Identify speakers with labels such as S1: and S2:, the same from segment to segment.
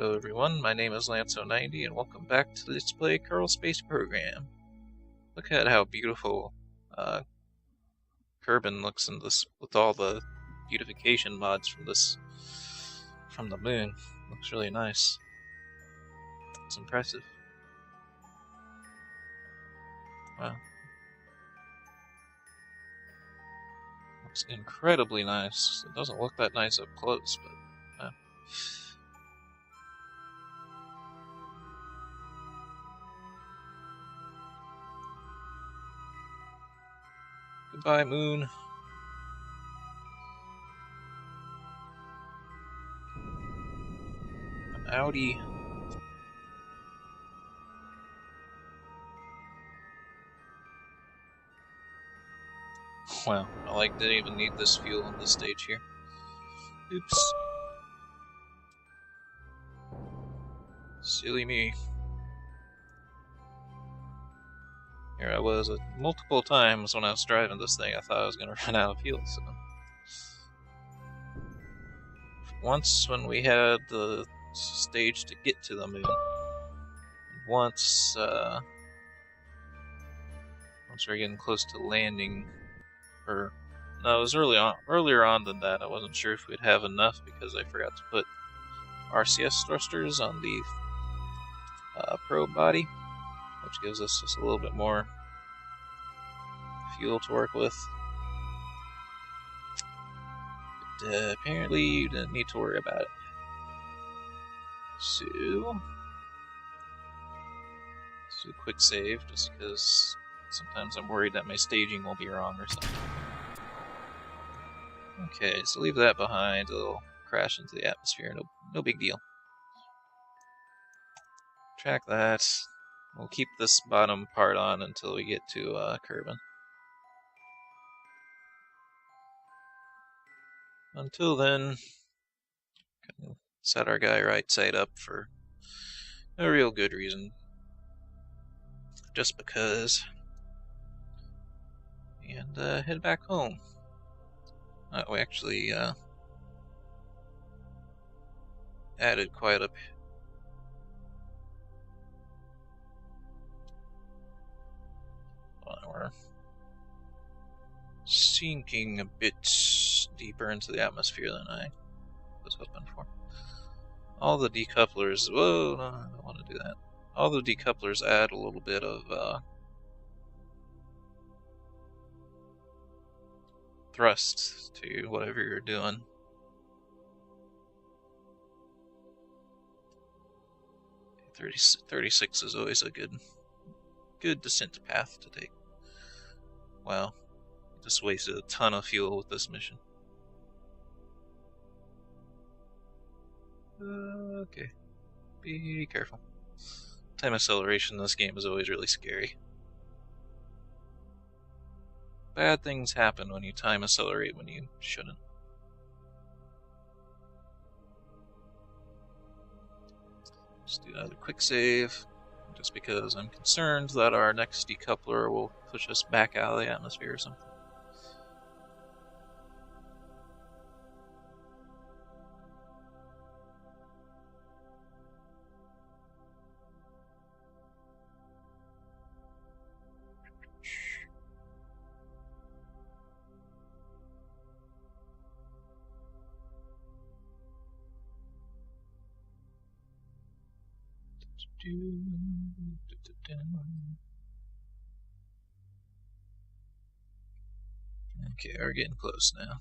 S1: Hello everyone, my name is Lance090 and welcome back to the Let's Play Kerbal Space program. Look at how beautiful Kerbin looks in this with all the beautification mods from the moon. Looks really nice. It's impressive. Wow. Looks incredibly nice. It doesn't look that nice up close, but goodbye, moon. I'm outie. Wow, I didn't even need this fuel on this stage here. Oops. Silly me. Here I was multiple times when I was driving this thing, I thought I was going to run out of fuel, so... Once when we had the stage to get to the moon, once we were getting close to landing, or no, it was earlier on than that. I wasn't sure if we'd have enough because I forgot to put RCS thrusters on the probe body, which gives us just a little bit more fuel to work with. But apparently you didn't need to worry about it. So let's do a quick save, just because sometimes I'm worried that my staging will be wrong or something. Okay, so leave that behind. It'll crash into the atmosphere. No big deal. Track that. We'll keep this bottom part on until we get to Kerbin. Until then, set our guy right side up for a real good reason. Just because. And head back home. We actually added quite a... We're sinking a bit deeper into the atmosphere than I was hoping for. All the decouplers... Whoa, no, I don't want to do that. All the decouplers add a little bit of thrust to whatever you're doing. Okay, 36 is always a good descent path to take. Wow, just wasted a ton of fuel with this mission. Okay, be careful. Time acceleration in this game is always really scary. Bad things happen when you time accelerate when you shouldn't. Just do another quick save, just because I'm concerned that our next decoupler will push us back out of the atmosphere or something. Okay, we're getting close now.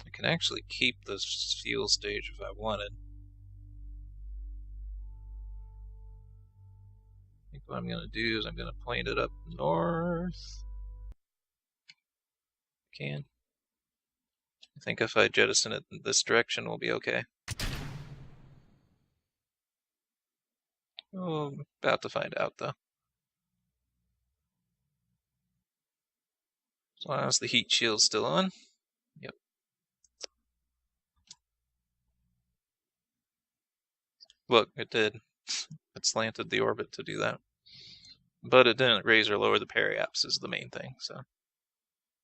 S1: I can actually keep this fuel stage if I wanted. I think what I'm going to do is I'm going to point it up north. I think if I jettison it in this direction, we'll be okay. Oh, I'm about to find out, though. As long as the heat shield's still on. Yep. Look, it did. It slanted the orbit to do that. But it didn't raise or lower the periaps is the main thing, so...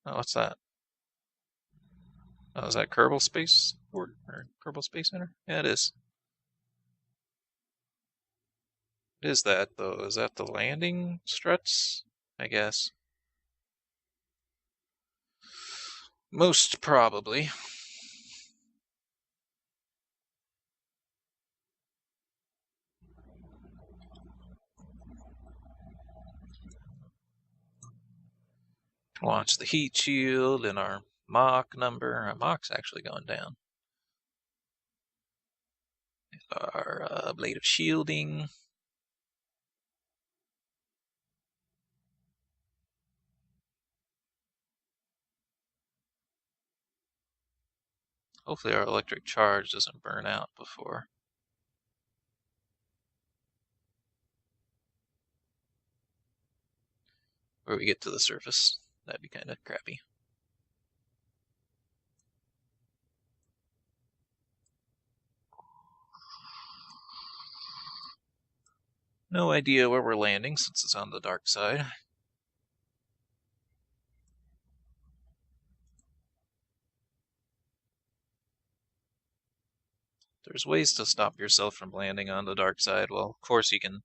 S1: Oh, what's that? Oh, is that Kerbal Space Port or Kerbal Space Center? Yeah, it is. What is that though? Is that the landing struts? I guess. Most probably. Launch the heat shield and our Mach number. Our Mach's actually going down. Our blade of shielding. Hopefully our electric charge doesn't burn out before. Or we get to the surface. That'd be kind of crappy. No idea where we're landing since it's on the dark side. There's ways to stop yourself from landing on the dark side. Well, of course you can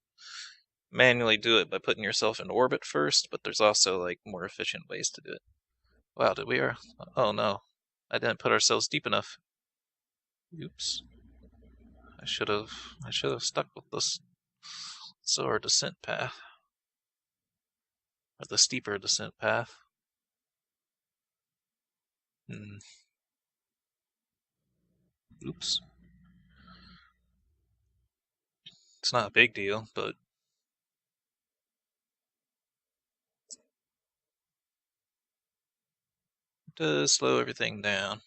S1: manually do it by putting yourself in orbit first, but there's also like more efficient ways to do it. Wow, did we? Oh no, I didn't put ourselves deep enough. Oops. I should have stuck with this slower descent path, or the steeper descent path. Oops. It's not a big deal, but it does slow everything down.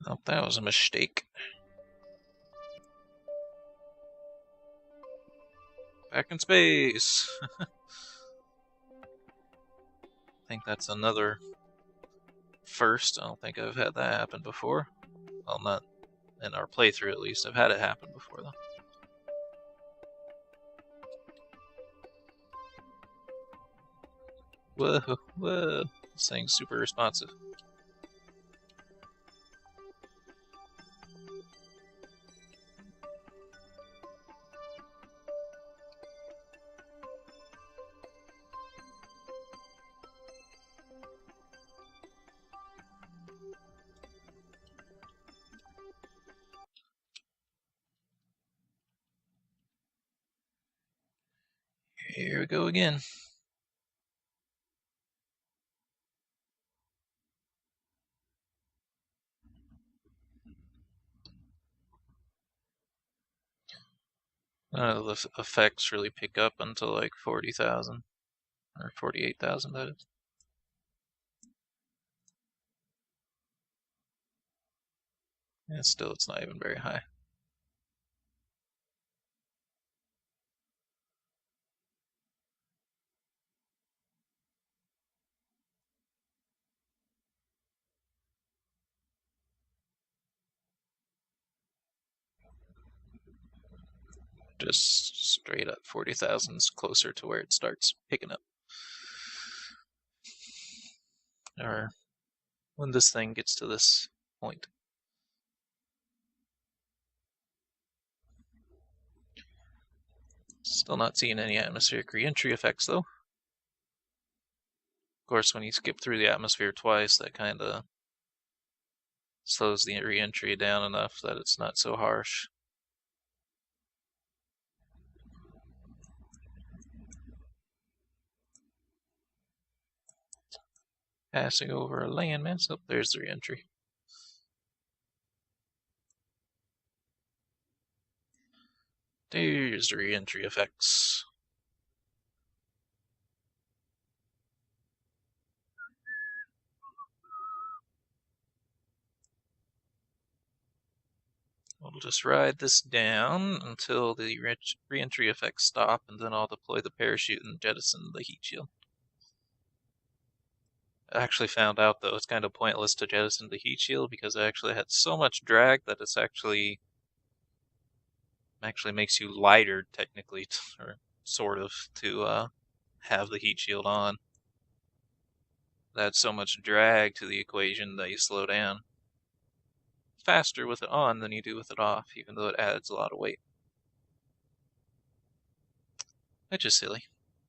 S1: Oh, that was a mistake. Back in space. I think that's another first. I don't think I've had that happen before. Well, not in our playthrough at least. I've had it happen before though. Whoa, whoa. This thing's super responsive. Here we go again. None of the effects really pick up until like 40,000 or 48,000. That is. And still, it's not even very high. Just straight up 40,000 is closer to where it starts picking up. Or when this thing gets to this point. Still not seeing any atmospheric reentry effects though. Of course, when you skip through the atmosphere twice, that kind of slows the reentry down enough that it's not so harsh. Passing over a landmass. Oh, there's the reentry. There's the reentry effects. We'll just ride this down until the re-entry effects stop, and then I'll deploy the parachute and jettison the heat shield. I actually found out, though, it's kind of pointless to jettison the heat shield because I actually had so much drag that it's actually makes you lighter, technically, or sort of, to have the heat shield on. That's so much drag to the equation that you slow down faster with it on than you do with it off, even though it adds a lot of weight. Which is silly,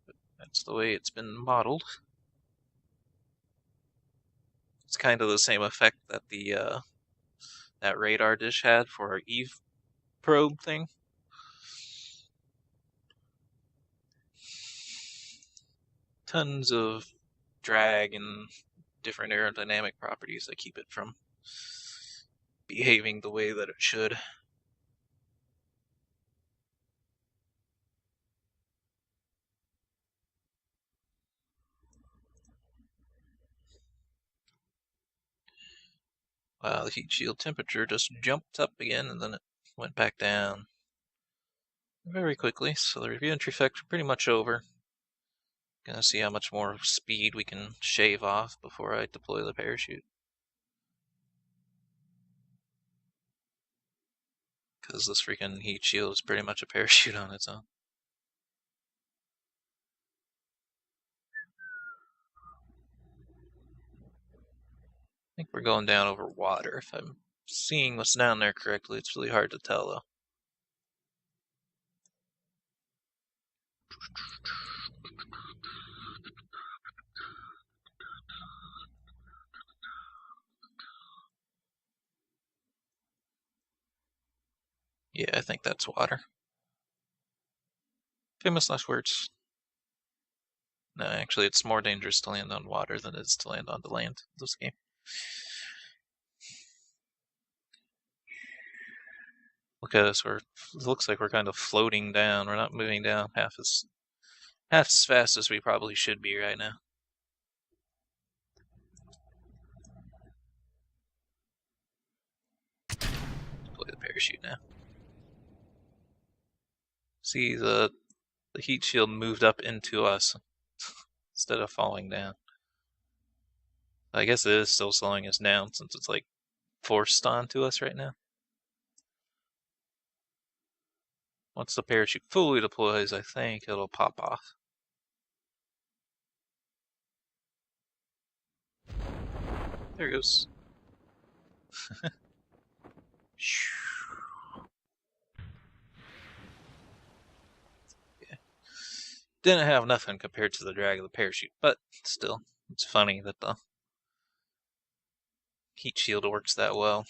S1: but that's the way it's been modeled. It's kind of the same effect that the that radar dish had for our Eve probe thing. Tons of drag and different aerodynamic properties that keep it from behaving the way that it should. Wow, the heat shield temperature just jumped up again and then it went back down very quickly. So the re-entry effects are pretty much over. Gonna see how much more speed we can shave off before I deploy the parachute. Because this freaking heat shield is pretty much a parachute on its own. I think we're going down over water. If I'm seeing what's down there correctly, it's really hard to tell, though. Yeah, I think that's water. Famous last words. No, actually, it's more dangerous to land on water than it is to land on the land in this game. Look at us. It looks like we're kind of floating down. We're not moving down half as fast as we probably should be right now. Deploy the parachute now. See, the heat shield moved up into us instead of falling down. I guess it is still slowing us down since it's like forced onto us right now. Once the parachute fully deploys, I think it'll pop off. There it goes. Yeah. Didn't have nothing compared to the drag of the parachute, but still, it's funny that the heat shield works that well.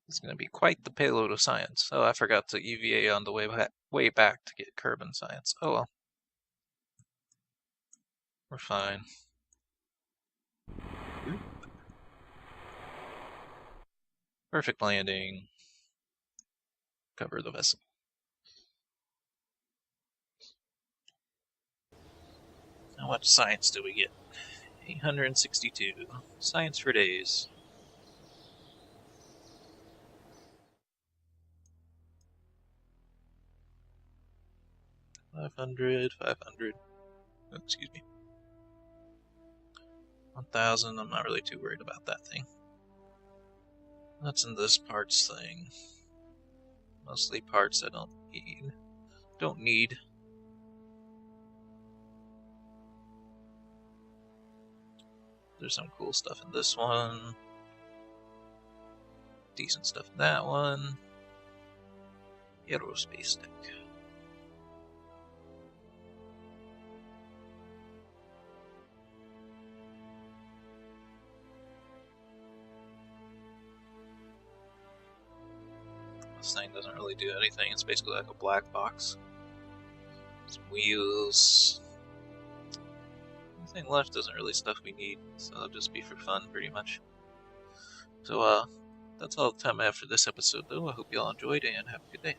S1: It's going to be quite the payload of science. Oh, I forgot to EVA on the way back to get Kerbal science. Oh well. We're fine. Perfect landing. Cover the vessel. How much science do we get? 862. Science for days. 500. Oh, excuse me. 1000. I'm not really too worried about that thing. That's in this parts thing. Mostly parts I don't need. There's some cool stuff in this one. Decent stuff in that one. Aerospace stick. This thing doesn't really do anything. It's basically like a black box. Some wheels. Anything left isn't really stuff we need, so it'll just be for fun, pretty much. So, that's all the time I have for this episode, though. I hope you all enjoyed, and have a good day.